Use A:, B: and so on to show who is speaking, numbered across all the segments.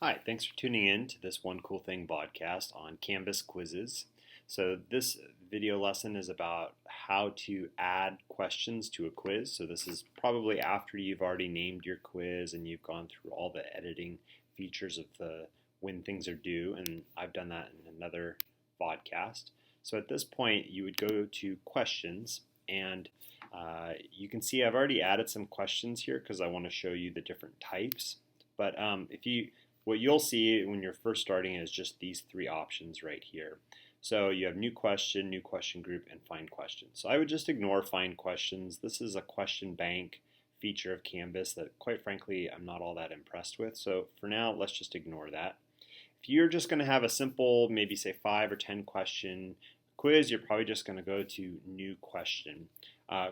A: Hi, thanks for tuning in to this One Cool Thing podcast on Canvas quizzes. So this video lesson is about how to add questions to a quiz. So this is probably after you've already named your quiz and you've gone through all the editing features of the when things are due, and I've done that in another podcast. So at this point, you would go to questions, and you can see I've already added some questions here because I want to show you the different types. But what you'll see when you're first starting is just these three options right here. So you have new question group, and find questions. So I would just ignore find questions. This is a question bank feature of Canvas that, quite frankly, I'm not all that impressed with. So for now, let's just ignore that. If you're just going to have a simple, maybe say 5 or 10 question quiz, you're probably just going to go to new question.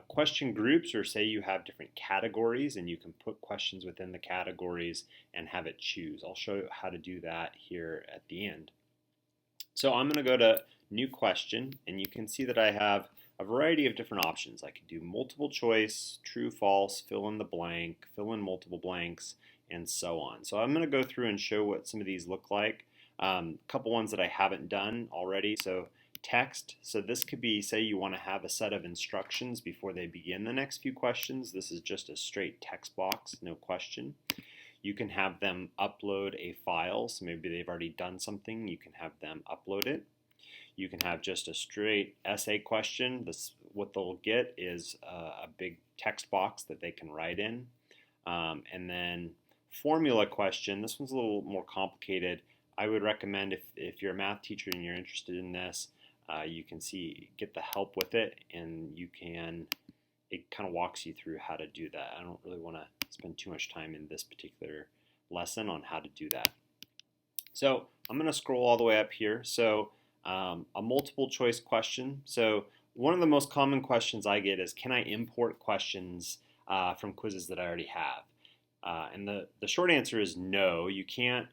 A: Question groups, or say you have different categories and you can put questions within the categories and have it choose. I'll show you how to do that here at the end. So I'm going to go to new question, and you can see that I have a variety of different options. I could do multiple choice, true, false, fill in the blank, fill in multiple blanks, and so on. So I'm going to go through and show what some of these look like. A couple ones that I haven't done already. So text. So this could be, say you want to have a set of instructions before they begin the next few questions. This is just a straight text box, no question. You can have them upload a file. So maybe they've already done something. You can have them upload it. You can have just a straight essay question. What they'll get is a big text box that they can write in. And then formula question. This one's a little more complicated. I would recommend if you're a math teacher and you're interested in this, you can get the help with it, and it kind of walks you through how to do that. I don't really want to spend too much time in this particular lesson on how to do that. So I'm going to scroll all the way up here. So a multiple choice question. So one of the most common questions I get is, can I import questions from quizzes that I already have? And the short answer is no, you can't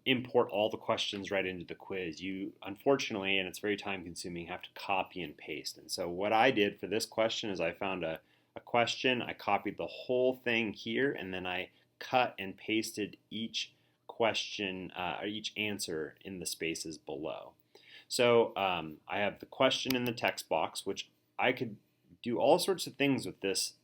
A: import all the questions right into the quiz. You, unfortunately, and it's very time consuming, have to copy and paste. And so what I did for this question is I found a question, I copied the whole thing here, and then I cut and pasted each question or each answer in the spaces below. So I have the question in the text box, which I could do all sorts of things with this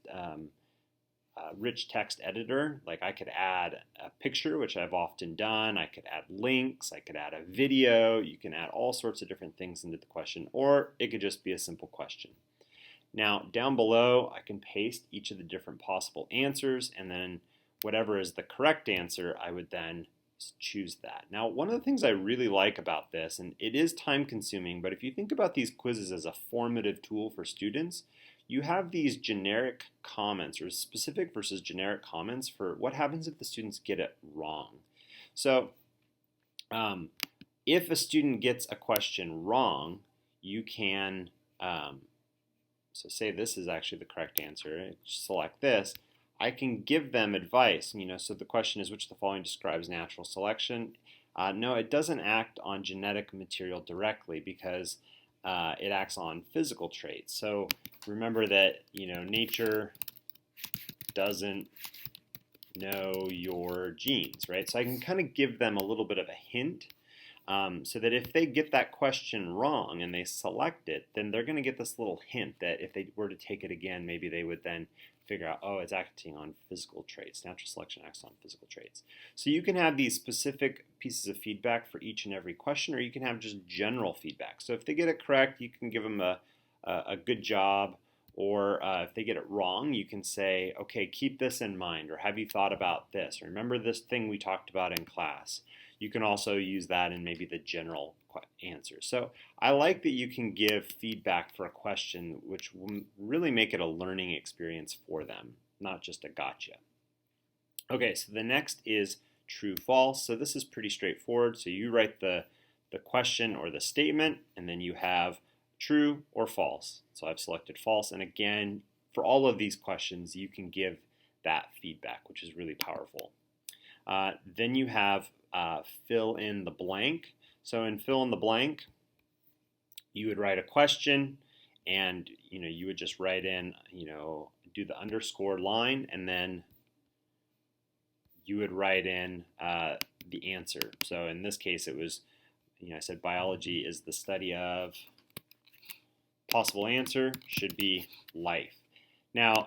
A: rich text editor. Like I could add a picture, which I've often done. I could add links. I could add a video. You can add all sorts of different things into the question, or it could just be a simple question. Now down below, I can paste each of the different possible answers, and then whatever is the correct answer, I would then choose that. Now, one of the things I really like about this, and it is time consuming, but if you think about these quizzes as a formative tool for students, you have these generic comments, or specific versus generic comments, for what happens if the students get it wrong. So if a student gets a question wrong, you can, so say this is actually the correct answer, select this, I can give them advice. So the question is, which of the following describes natural selection? No, it doesn't act on genetic material directly, because it acts on physical traits. So remember that nature doesn't know your genes, right? So I can kind of give them a little bit of a hint, so that if they get that question wrong and they select it, then they're going to get this little hint that if they were to take it again, maybe they would then figure out, oh, it's acting on physical traits. Natural selection acts on physical traits. So you can have these specific pieces of feedback for each and every question, or you can have just general feedback. So if they get it correct, you can give them a good job, or if they get it wrong, you can say, okay, keep this in mind, or have you thought about this? Or remember this thing we talked about in class? You can also use that in maybe the general answer. So I like that you can give feedback for a question, which will really make it a learning experience for them, not just a gotcha. Okay, so the next is true, false. So this is pretty straightforward. So you write the question or the statement, and then you have true or false. So I've selected false, and again, for all of these questions, you can give that feedback, which is really powerful. Then you have fill in the blank. So in fill in the blank, you would write a question, and you would just write in, do the underscore line, and then you would write in the answer. So in this case, it was, I said biology is the study of, possible answer should be life. Now,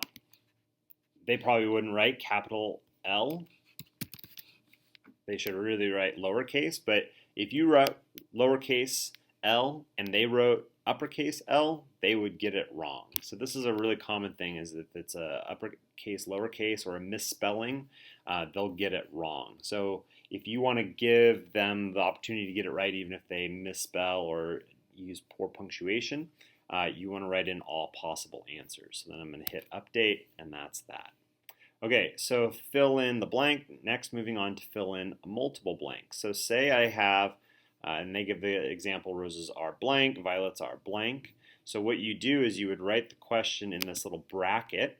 A: they probably wouldn't write capital L. They should really write lowercase, but if you wrote lowercase L and they wrote uppercase L, they would get it wrong. So this is a really common thing, is if it's a uppercase, lowercase, or a misspelling, they'll get it wrong. So if you want to give them the opportunity to get it right, even if they misspell or use poor punctuation, you want to write in all possible answers. So then I'm going to hit update, and that's that. Okay, so fill in the blank. Next, moving on to fill in multiple blanks. So say I have, and they give the example, roses are blank, violets are blank. So what you do is you would write the question in this little bracket,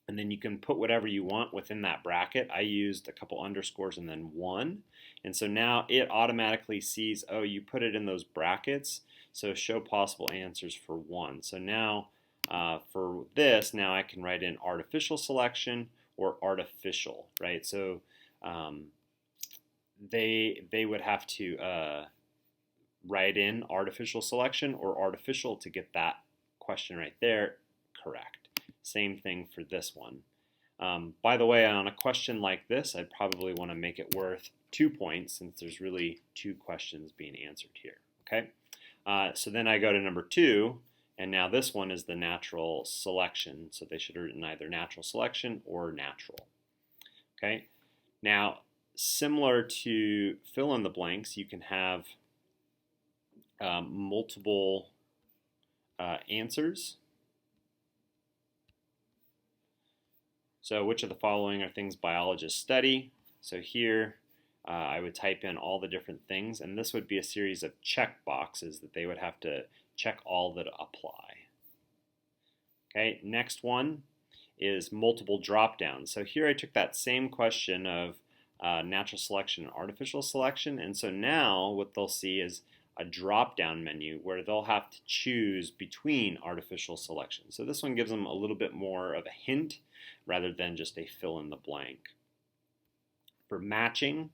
A: and then you can put whatever you want within that bracket. I used a couple underscores and then 1. And so now it automatically sees, oh, you put it in those brackets, so show possible answers for 1. So now for this, now I can write in artificial selection or artificial, right? So they would have to write in artificial selection or artificial to get that question right there correct. Same thing for this one. By the way, on a question like this, I'd probably want to make it worth 2 points, since there's really 2 questions being answered here. Okay, so then I go to number 2, and now this one is the natural selection. So they should have written either natural selection or natural. Okay, now similar to fill in the blanks, you can have multiple answers. So which of the following are things biologists study? So here I would type in all the different things, and this would be a series of check boxes that they would have to check all that apply. Okay, next one is multiple drop downs. So here I took that same question of natural selection and artificial selection, and so now what they'll see is a drop down menu where they'll have to choose between artificial selection. So this one gives them a little bit more of a hint rather than just a fill in the blank. For matching,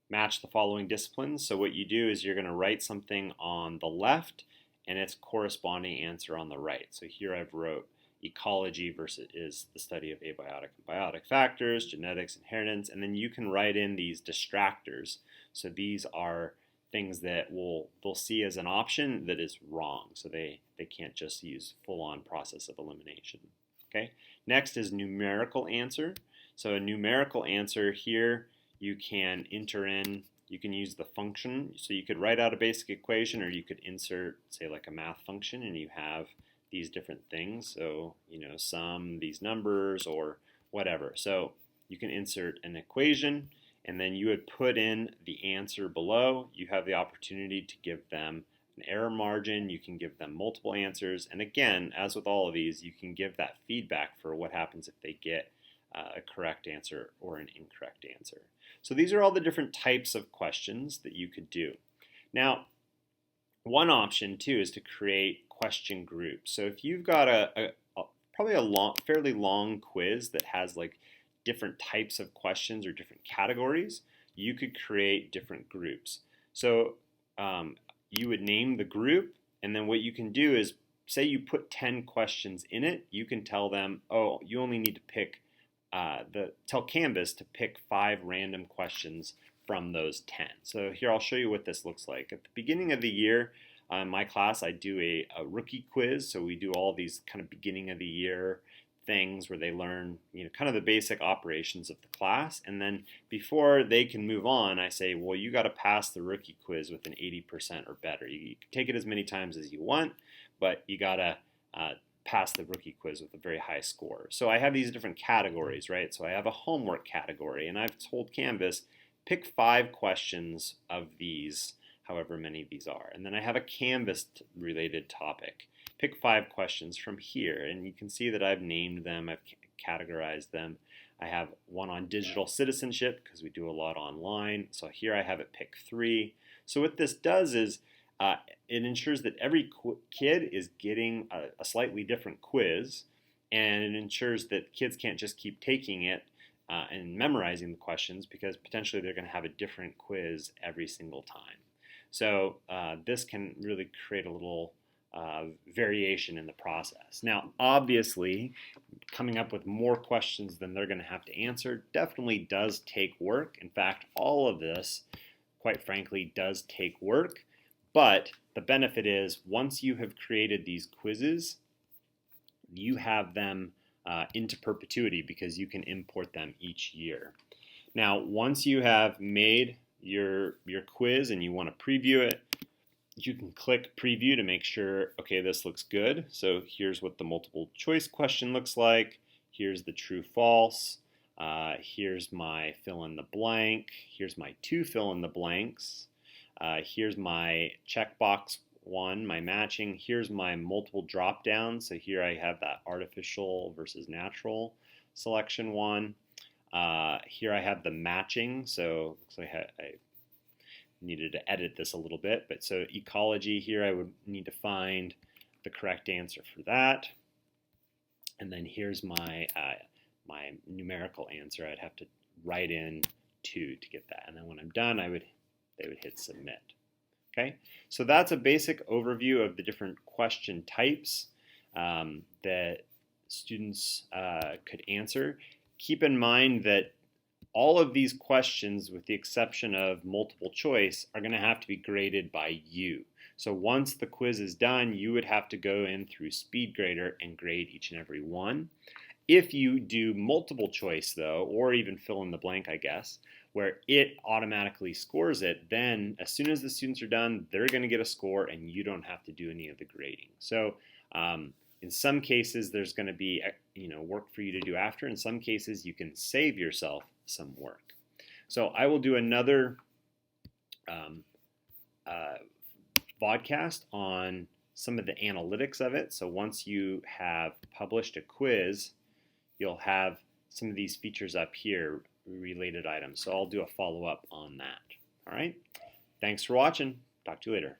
A: match the following disciplines. So what you do is you're going to write something on the left and its corresponding answer on the right. So here I've wrote ecology versus is the study of abiotic and biotic factors, genetics, inheritance, and then you can write in these distractors. So these are things that they'll see as an option that is wrong. So they can't just use full-on process of elimination. Okay. Next is numerical answer. So a numerical answer here, you can enter in, you can use the function. So you could write out a basic equation, or you could insert, say, like a math function, and you have these different things. So, sum, these numbers, or whatever. So you can insert an equation, and then you would put in the answer below. You have the opportunity to give them an error margin. You can give them multiple answers. And again, as with all of these, you can give that feedback for what happens if they get a correct answer or an incorrect answer. So these are all the different types of questions that you could do. Now, one option too is to create question groups. So if you've got probably a fairly long quiz that has like different types of questions or different categories, you could create different groups. So you would name the group, and then what you can do is, say you put 10 questions in it, you can tell them, oh, you only need to pick, tell Canvas to pick 5 random questions from those 10. So here I'll show you what this looks like. At the beginning of the year, in my class, I do a rookie quiz. So we do all these kind of beginning of the year things where they learn, kind of the basic operations of the class. And then before they can move on, I say, well, you got to pass the rookie quiz with an 80% or better. You can take it as many times as you want, but you got to pass the rookie quiz with a very high score. So I have these different categories, right? So I have a homework category, and I've told Canvas, pick 5 questions of these, however many these are. And then I have a Canvas-related topic. Pick 5 questions from here, and you can see that I've named them, I've categorized them. I have one on digital citizenship because we do a lot online. So here I have it pick 3. So what this does is it ensures that every kid is getting a slightly different quiz, and it ensures that kids can't just keep taking it and memorizing the questions, because potentially they're going to have a different quiz every single time. So this can really create a little variation in the process. Now, obviously, coming up with more questions than they're going to have to answer definitely does take work. In fact, all of this, quite frankly, does take work. But the benefit is, once you have created these quizzes, you have them into perpetuity, because you can import them each year. Now, once you have made your quiz and you want to preview it, you can click preview to make sure, okay, this looks good. So here's what the multiple choice question looks like. Here's the true false. Here's my fill in the blank. Here's my two fill in the blanks. Here's my checkbox one, my matching. Here's my multiple drop downs. So here I have that artificial versus natural selection one. Here I have the matching. So looks like I needed to edit this a little bit, but so ecology here, I would need to find the correct answer for that. And then here's my my numerical answer. I'd have to write in 2 to get that. And then when I'm done, they would hit submit. Okay, so that's a basic overview of the different question types that students could answer. Keep in mind that all of these questions, with the exception of multiple choice, are going to have to be graded by you. So once the quiz is done, you would have to go in through SpeedGrader and grade each and every one. If you do multiple choice, though, or even fill in the blank, I guess, where it automatically scores it, then as soon as the students are done, they're going to get a score and you don't have to do any of the grading. So in some cases, there's going to be work for you to do after. In some cases, you can save yourself some work. So I will do another podcast on some of the analytics of it. So once you have published a quiz, you'll have some of these features up here, related items. So I'll do a follow-up on that. All right. Thanks for watching. Talk to you later.